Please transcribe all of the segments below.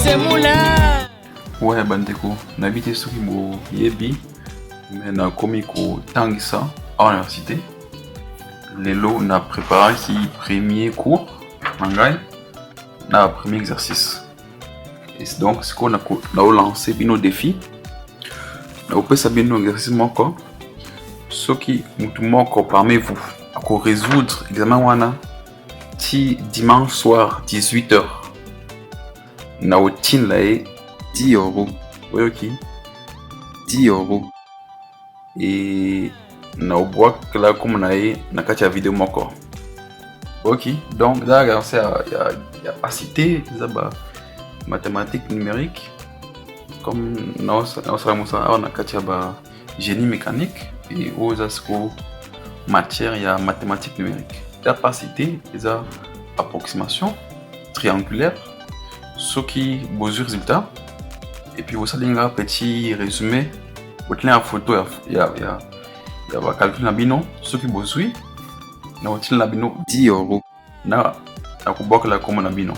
semula. Ouais, bandeko, n'habite soki bo yebi, mais na komi ko tangisa à l'université. Lelo na préparé qui premier cours, mangai, na premier exercice. Et donc ce qu'on a lancé bino défi. Na opesa bino exercice moko. Soki mutu moko parmi vous a ko résoudre examen wana ti dimanche soir 18h. Na otin lae 10 euros. Oui, ok. 10 euros. Et na oboa là comme on a na katia vidéo moko. Ok. Donc là c'est il y a pas cité zaba mathématiques numériques comme na katia ba génie mécanique et aux asco matière il y a mathématiques numériques. Il y a pas cité les approximation triangulaire ce qui besoin résultat. Et puis vous savez un petit résumé vous tenez la photo il y a calcul na bino ce qui besoin na hotel na bino 10 euros na kubok la comme na bino.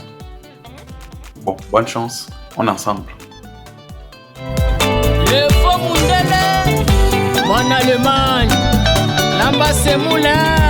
Bon, bonne chance, on est ensemble. Le faux Mundele, mon Allemagne, Lamba Semoula.